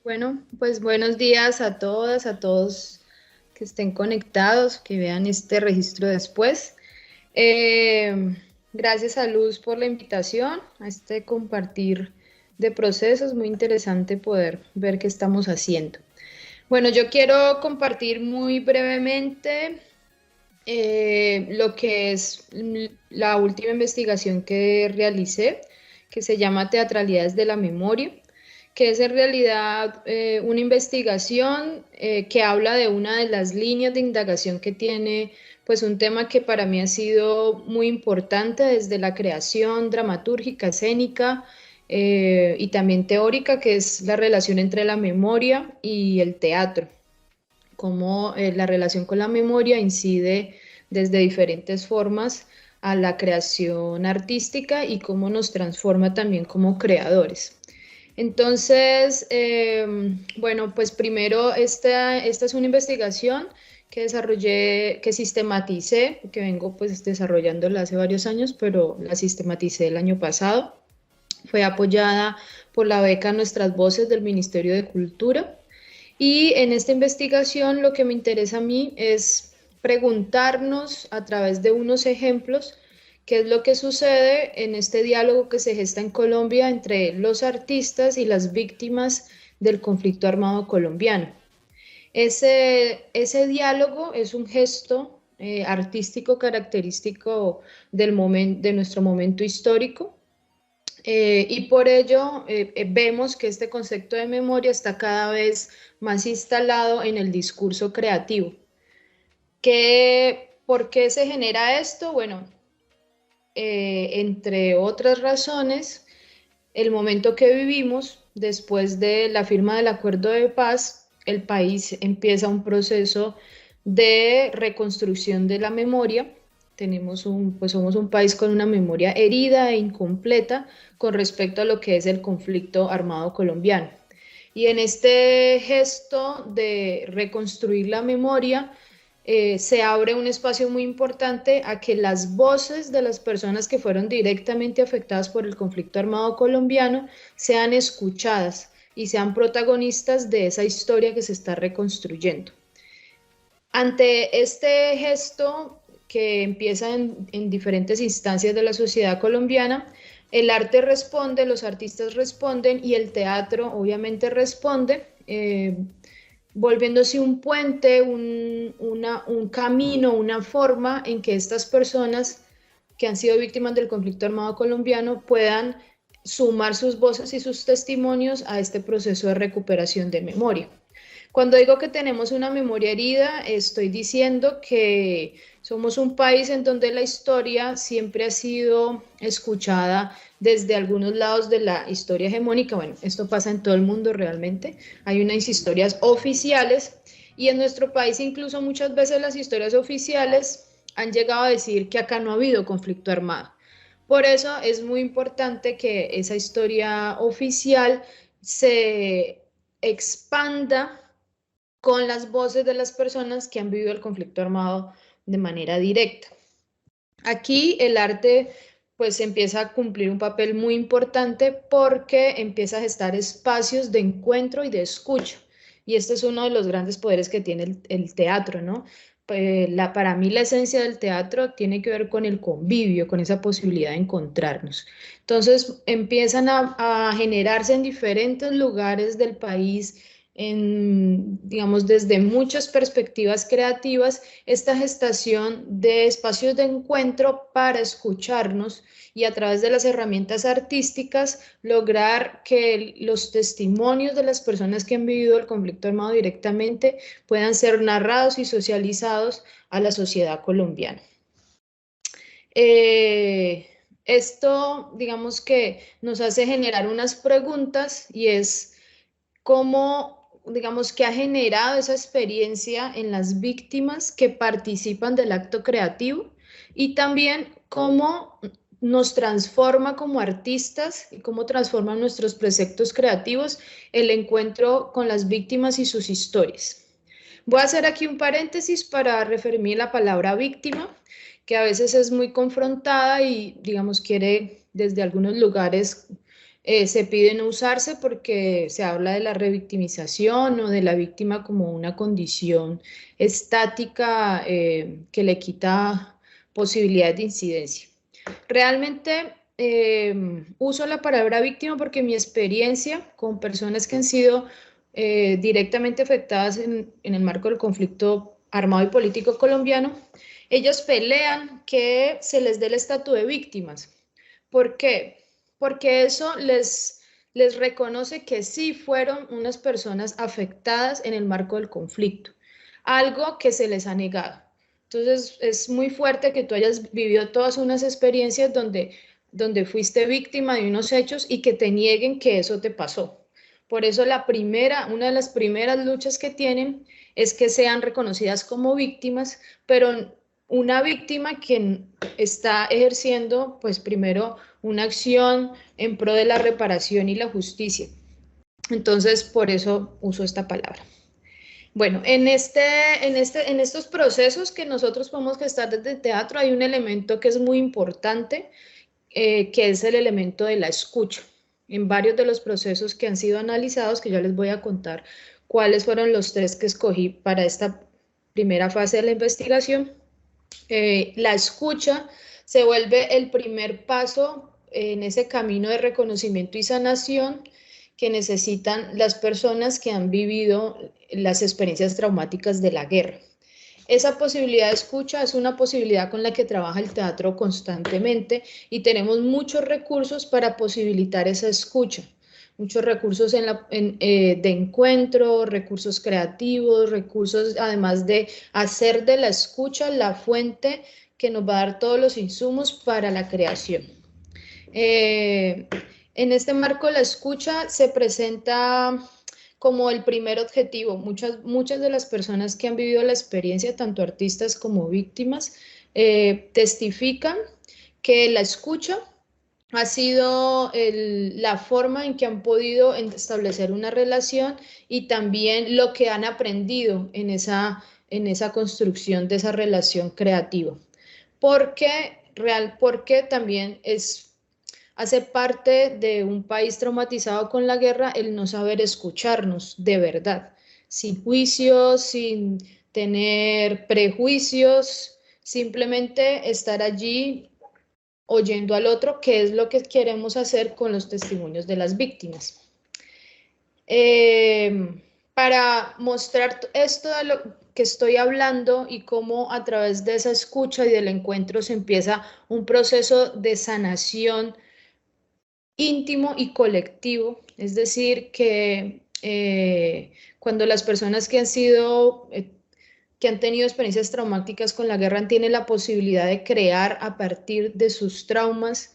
Bueno, pues buenos días a todas, a todos que estén conectados, que vean este registro después. Eh, Gracias a Luz por la invitación a este compartir de procesos. Muy interesante poder ver qué estamos haciendo. Bueno, yo quiero compartir muy brevemente lo que es la última investigación que realicé, que se llama Teatralidades de la Memoria, que es en realidad una investigación que habla de una de las líneas de indagación que tiene pues un tema que para mí ha sido muy importante desde la creación dramatúrgica, escénica y también teórica, que es la relación entre la memoria y el teatro, cómo la relación con la memoria incide desde diferentes formas a la creación artística y cómo nos transforma también como creadores. Entonces, bueno, pues primero esta es una investigación que desarrollé, que sistematicé, que vengo pues desarrollándola hace varios años, pero la sistematicé el año pasado. Fue apoyada por la beca Nuestras Voces del Ministerio de Cultura. Y en esta investigación lo que me interesa a mí es preguntarnos a través de unos ejemplos qué es lo que sucede en este diálogo que se gesta en Colombia entre los artistas y las víctimas del conflicto armado colombiano. Ese diálogo es un gesto artístico característico de nuestro momento histórico, y por ello vemos que este concepto de memoria está cada vez más instalado en el discurso creativo. ¿Por qué se genera esto? Bueno, entre otras razones, el momento que vivimos después de la firma del acuerdo de paz, el país empieza un proceso de reconstrucción de la memoria. Pues somos un país con una memoria herida e incompleta con respecto a lo que es el conflicto armado colombiano. Y en este gesto de reconstruir la memoria, se abre un espacio muy importante a que las voces de las personas que fueron directamente afectadas por el conflicto armado colombiano sean escuchadas y sean protagonistas de esa historia que se está reconstruyendo. Ante este gesto que empieza en diferentes instancias de la sociedad colombiana, el arte responde, los artistas responden y el teatro obviamente responde, volviéndose un puente, un camino, una forma en que estas personas que han sido víctimas del conflicto armado colombiano puedan sumar sus voces y sus testimonios a este proceso de recuperación de memoria. Cuando digo que tenemos una memoria herida, estoy diciendo que somos un país en donde la historia siempre ha sido escuchada desde algunos lados de la historia hegemónica. Bueno, esto pasa en todo el mundo realmente. Hay unas historias oficiales y en nuestro país incluso muchas veces las historias oficiales han llegado a decir que acá no ha habido conflicto armado. Por eso es muy importante que esa historia oficial se expanda con las voces de las personas que han vivido el conflicto armado de manera directa. Aquí el arte pues empieza a cumplir un papel muy importante porque empieza a gestar espacios de encuentro y de escucha. Y este es uno de los grandes poderes que tiene el teatro, ¿no? Para mí la esencia del teatro tiene que ver con el convivio, con esa posibilidad de encontrarnos. Entonces empiezan a generarse en diferentes lugares del país, digamos, desde muchas perspectivas creativas, esta gestación de espacios de encuentro para escucharnos y a través de las herramientas artísticas lograr que los testimonios de las personas que han vivido el conflicto armado directamente puedan ser narrados y socializados a la sociedad colombiana. Esto, digamos que nos hace generar unas preguntas y es cómo, digamos, que ha generado esa experiencia en las víctimas que participan del acto creativo y también cómo nos transforma como artistas y cómo transforman nuestros preceptos creativos el encuentro con las víctimas y sus historias. Voy a hacer aquí un paréntesis para referirme a la palabra víctima, que a veces es muy confrontada y, digamos, quiere desde algunos lugares Se pide no usarse porque se habla de la revictimización o de la víctima como una condición estática que le quita posibilidades de incidencia. Realmente uso la palabra víctima porque mi experiencia con personas que han sido directamente afectadas en el marco del conflicto armado y político colombiano, ellos pelean que se les dé el estatus de víctimas. ¿Por qué? Porque eso les reconoce que sí fueron unas personas afectadas en el marco del conflicto, algo que se les ha negado. Entonces es muy fuerte que tú hayas vivido todas unas experiencias donde fuiste víctima de unos hechos y que te nieguen que eso te pasó. Por eso una de las primeras luchas que tienen es que sean reconocidas como víctimas, pero una víctima que está ejerciendo, pues primero, una acción en pro de la reparación y la justicia. Entonces, por eso uso esta palabra. Bueno, en estos procesos que nosotros podemos gestar desde el teatro hay un elemento que es muy importante, que es el elemento de la escucha. En varios de los procesos que han sido analizados, que ya les voy a contar cuáles fueron los 3 que escogí para esta primera fase de la investigación, la escucha se vuelve el primer paso en ese camino de reconocimiento y sanación que necesitan las personas que han vivido las experiencias traumáticas de la guerra. Esa posibilidad de escucha es una posibilidad con la que trabaja el teatro constantemente y tenemos muchos recursos para posibilitar esa escucha. Muchos recursos de encuentro, recursos creativos, recursos además de hacer de la escucha la fuente que nos va a dar todos los insumos para la creación. En este marco, la escucha se presenta como el primer objetivo. Muchas de las personas que han vivido la experiencia, tanto artistas como víctimas, testifican que la escucha ha sido la forma en que han podido establecer una relación y también lo que han aprendido en esa construcción de esa relación creativa. Porque también hace parte de un país traumatizado con la guerra el no saber escucharnos de verdad, sin juicios, sin tener prejuicios, simplemente estar allí oyendo al otro, que es lo que queremos hacer con los testimonios de las víctimas. Para mostrar esto de lo que estoy hablando y cómo a través de esa escucha y del encuentro se empieza un proceso de sanación íntimo y colectivo, es decir, que cuando las personas que han tenido experiencias traumáticas con la guerra tienen la posibilidad de crear a partir de sus traumas,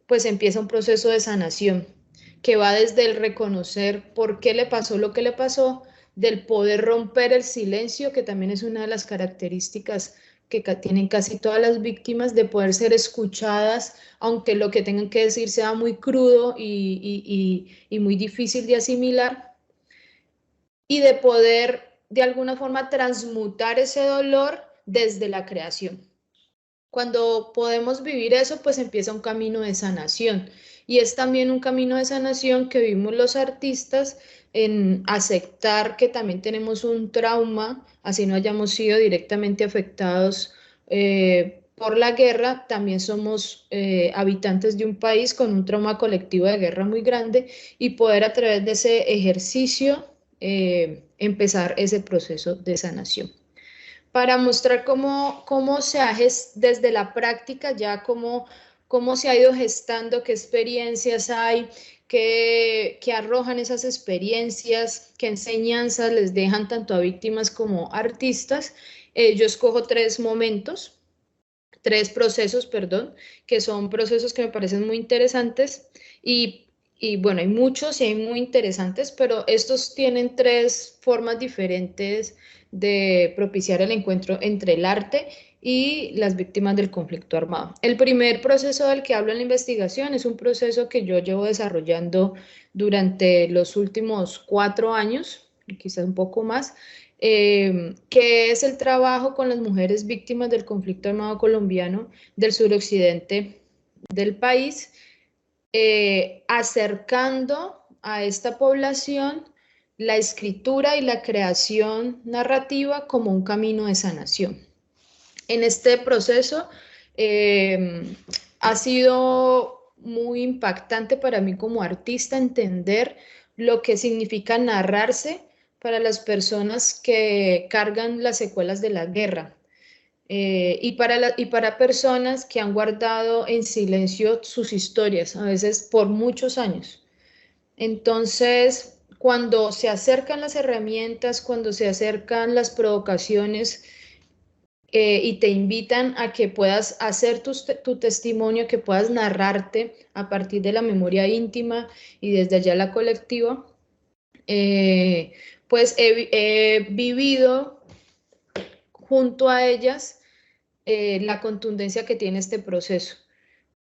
pues empieza un proceso de sanación que va desde el reconocer por qué le pasó lo que le pasó, del poder romper el silencio, que también es una de las características que tienen casi todas las víctimas, de poder ser escuchadas, aunque lo que tengan que decir sea muy crudo y muy difícil de asimilar, y de poder de alguna forma transmutar ese dolor desde la creación. Cuando podemos vivir eso, pues empieza un camino de sanación. Y es también un camino de sanación que vivimos los artistas en aceptar que también tenemos un trauma, así no hayamos sido directamente afectados por la guerra, también somos habitantes de un país con un trauma colectivo de guerra muy grande y poder a través de ese ejercicio empezar ese proceso de sanación para mostrar cómo se ha desde la práctica ya cómo se ha ido gestando, qué experiencias hay, qué arrojan esas experiencias, qué enseñanzas les dejan tanto a víctimas como artistas. Yo escojo tres procesos, perdón, que son procesos que me parecen muy interesantes y bueno, hay muchos y hay muy interesantes, pero estos tienen 3 formas diferentes de propiciar el encuentro entre el arte y las víctimas del conflicto armado. El primer proceso del que hablo en la investigación es un proceso que yo llevo desarrollando durante los últimos 4 años, quizás un poco más, que es el trabajo con las mujeres víctimas del conflicto armado colombiano del suroccidente del país, acercando a esta población la escritura y la creación narrativa como un camino de sanación. En este proceso ha sido muy impactante para mí como artista entender lo que significa narrarse para las personas que cargan las secuelas de la guerra. Y para personas que han guardado en silencio sus historias, a veces por muchos años. Entonces, cuando se acercan las herramientas, cuando se acercan las provocaciones y te invitan a que puedas hacer tu testimonio, que puedas narrarte a partir de la memoria íntima y desde allá la colectiva, eh, pues he vivido junto a ellas la contundencia que tiene este proceso.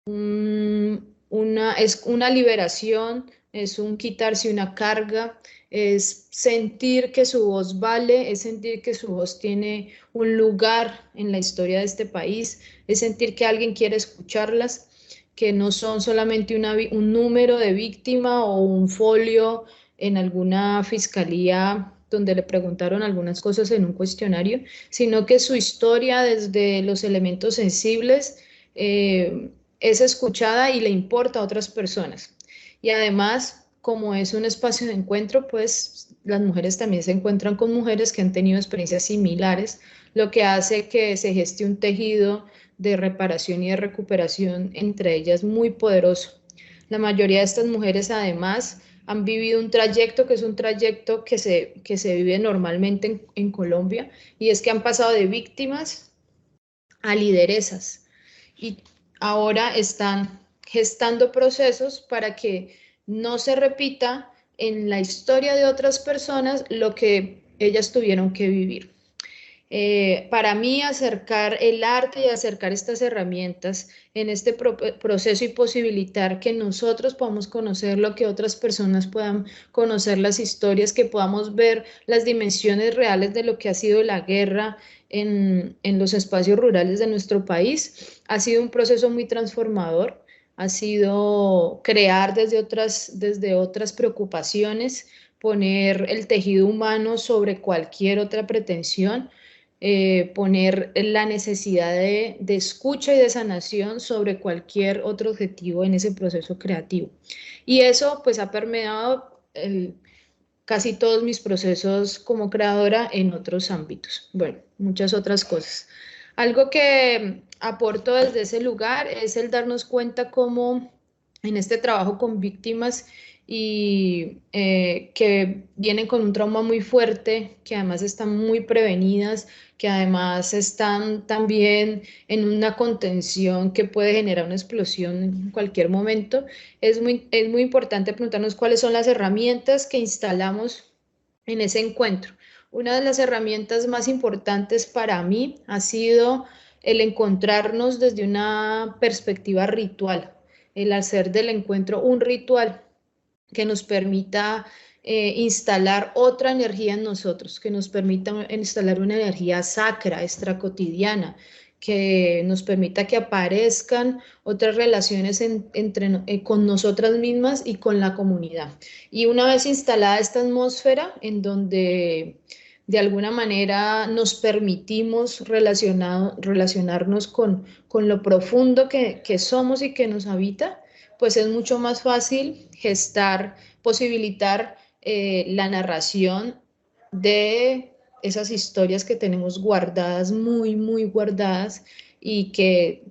Es una liberación, es un quitarse una carga, es sentir que su voz vale, es sentir que su voz tiene un lugar en la historia de este país, es sentir que alguien quiere escucharlas, que no son solamente un número de víctima o un folio en alguna fiscalía donde le preguntaron algunas cosas en un cuestionario, sino que su historia desde los elementos sensibles es escuchada y le importa a otras personas. Y además, como es un espacio de encuentro, pues las mujeres también se encuentran con mujeres que han tenido experiencias similares, lo que hace que se geste un tejido de reparación y de recuperación entre ellas muy poderoso. La mayoría de estas mujeres además han vivido un trayecto que es un trayecto que se vive normalmente en Colombia, y es que han pasado de víctimas a lideresas y ahora están gestando procesos para que no se repita en la historia de otras personas lo que ellas tuvieron que vivir. Para mí, acercar el arte y acercar estas herramientas en este proceso y posibilitar que nosotros podamos conocer lo que otras personas puedan conocer, las historias, que podamos ver las dimensiones reales de lo que ha sido la guerra en los espacios rurales de nuestro país, ha sido un proceso muy transformador, ha sido crear desde otras preocupaciones, poner el tejido humano sobre cualquier otra pretensión, poner la necesidad de escucha y de sanación sobre cualquier otro objetivo en ese proceso creativo. Y eso pues ha permeado casi todos mis procesos como creadora en otros ámbitos. Bueno, muchas otras cosas. Algo que aporto desde ese lugar es el darnos cuenta cómo en este trabajo con víctimas y que vienen con un trauma muy fuerte, que además están muy prevenidas, que además están también en una contención que puede generar una explosión en cualquier momento, es muy importante preguntarnos cuáles son las herramientas que instalamos en ese encuentro. Una de las herramientas más importantes para mí ha sido el encontrarnos desde una perspectiva ritual, el hacer del encuentro un ritual que nos permita instalar otra energía en nosotros, que nos permita instalar una energía sacra, extracotidiana, que nos permita que aparezcan otras relaciones con nosotras mismas y con la comunidad. Y una vez instalada esta atmósfera en donde de alguna manera nos permitimos relacionarnos con lo profundo que somos y que nos habita, pues es mucho más fácil gestar, posibilitar la narración de esas historias que tenemos guardadas, muy, muy guardadas y que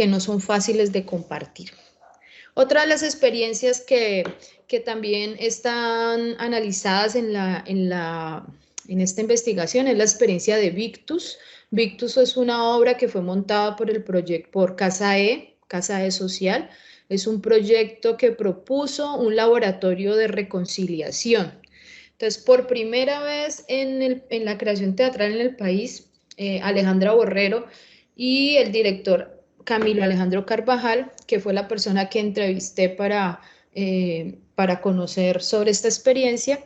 no son fáciles de compartir. Otra de las experiencias que también están analizadas en esta investigación es la experiencia de Victus. Victus es una obra que fue montada por el proyecto por Casa E Social. Es un proyecto que propuso un laboratorio de reconciliación. Entonces, por primera vez en la creación teatral en el país, Alejandra Borrero y el director Camilo Alejandro Carvajal, que fue la persona que entrevisté para conocer sobre esta experiencia,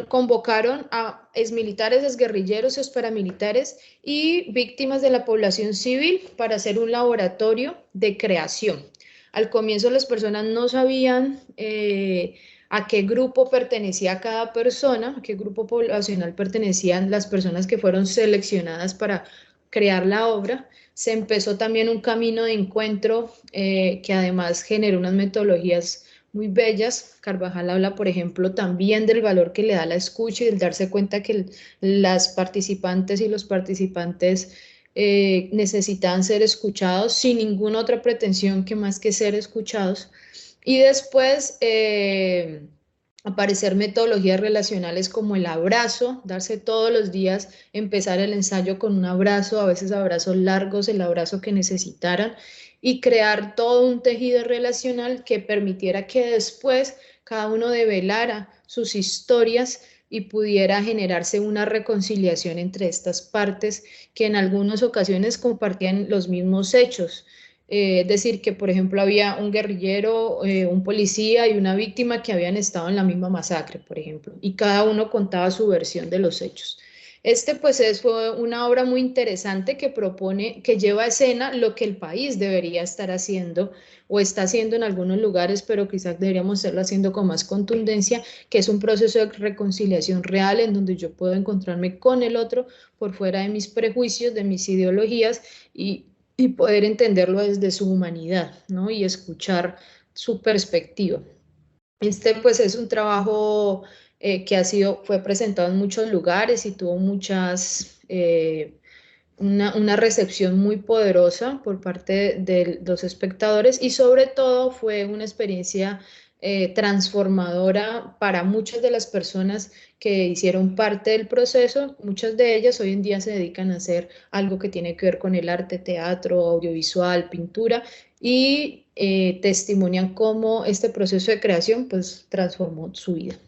convocaron a exmilitares, exguerrilleros, exparamilitares y víctimas de la población civil para hacer un laboratorio de creación. Al comienzo las personas no sabían a qué grupo pertenecía cada persona, a qué grupo poblacional pertenecían las personas que fueron seleccionadas para crear la obra. Se empezó también un camino de encuentro que además generó unas metodologías muy bellas. Carvajal habla, por ejemplo, también del valor que le da la escucha y del darse cuenta que las participantes y los participantes necesitaban ser escuchados sin ninguna otra pretensión que más que ser escuchados. Y después aparecer metodologías relacionales como el abrazo, darse todos los días, empezar el ensayo con un abrazo, a veces abrazos largos, el abrazo que necesitaran, y crear todo un tejido relacional que permitiera que después cada uno develara sus historias y pudiera generarse una reconciliación entre estas partes que en algunas ocasiones compartían los mismos hechos. Es decir, que por ejemplo había un guerrillero, un policía y una víctima que habían estado en la misma masacre, por ejemplo, y cada uno contaba su versión de los hechos. Fue una obra muy interesante que propone, que lleva a escena lo que el país debería estar haciendo o está haciendo en algunos lugares, pero quizás deberíamos estarlo haciendo con más contundencia, que es un proceso de reconciliación real en donde yo puedo encontrarme con el otro por fuera de mis prejuicios, de mis ideologías y poder entenderlo desde su humanidad, ¿no? Y escuchar su perspectiva. Pues es un trabajo fue presentado en muchos lugares y tuvo una recepción muy poderosa por parte de los espectadores y sobre todo fue una experiencia transformadora para muchas de las personas que hicieron parte del proceso. Muchas de ellas hoy en día se dedican a hacer algo que tiene que ver con el arte, teatro, audiovisual, pintura y testimonian cómo este proceso de creación pues transformó su vida.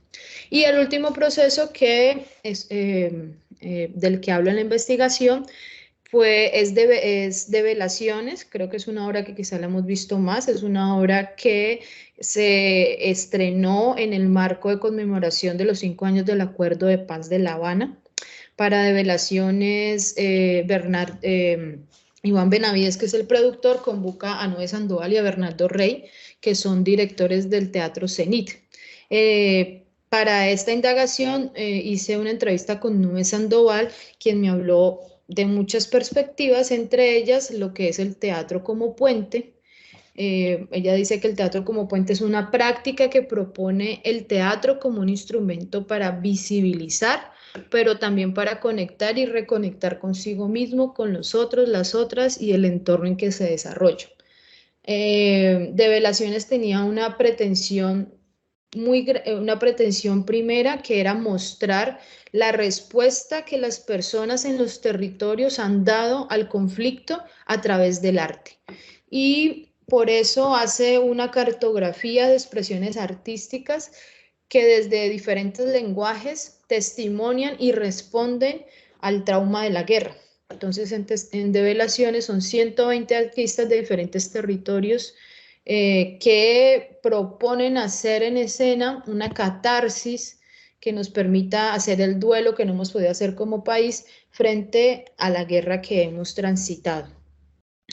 Y el último proceso del que hablo en la investigación es Develaciones. Creo que es una obra que quizá la hemos visto más, es una obra que se estrenó en el marco de conmemoración de los 5 años del Acuerdo de Paz de La Habana. Para Develaciones, Iván Benavides, que es el productor, convoca a Noé Sandoval y a Bernardo Rey, que son directores del Teatro Cenit. Para esta indagación hice una entrevista con Noé Sandoval, quien me habló de muchas perspectivas, entre ellas lo que es el teatro como puente. Ella dice que el teatro como puente es una práctica que propone el teatro como un instrumento para visibilizar, pero también para conectar y reconectar consigo mismo, con los otros, las otras y el entorno en que se desarrolla. Develaciones tenía una pretensión primera, que era mostrar la respuesta que las personas en los territorios han dado al conflicto a través del arte. Y por eso hace una cartografía de expresiones artísticas que desde diferentes lenguajes testimonian y responden al trauma de la guerra. Entonces, en Develaciones son 120 artistas de diferentes territorios que proponen hacer en escena una catarsis que nos permita hacer el duelo que no hemos podido hacer como país frente a la guerra que hemos transitado.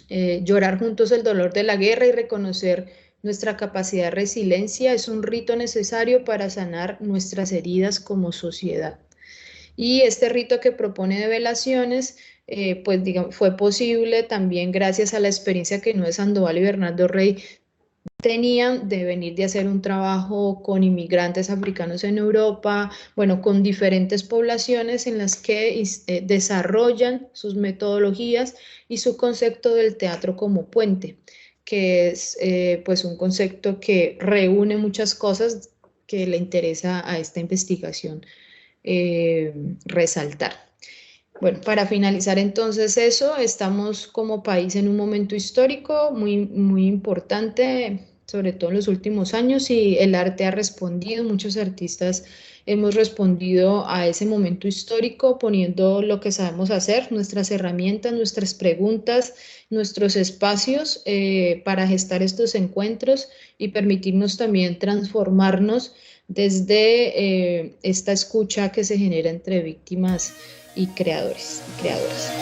Llorar juntos el dolor de la guerra y reconocer nuestra capacidad de resiliencia es un rito necesario para sanar nuestras heridas como sociedad. Y este rito que propone Develaciones pues digamos, fue posible también gracias a la experiencia que Noé Sandoval y Bernardo Rey tenían de venir de hacer un trabajo con inmigrantes africanos en Europa, bueno, con diferentes poblaciones en las que desarrollan sus metodologías y su concepto del teatro como puente, que es pues un concepto que reúne muchas cosas que le interesa a esta investigación resaltar. Bueno, para finalizar entonces eso, estamos como país en un momento histórico muy importante, sobre todo en los últimos años, y el arte ha respondido, muchos artistas hemos respondido a ese momento histórico poniendo lo que sabemos hacer, nuestras herramientas, nuestras preguntas, nuestros espacios para gestar estos encuentros y permitirnos también transformarnos desde esta escucha que se genera entre víctimas y creadores y creadoras.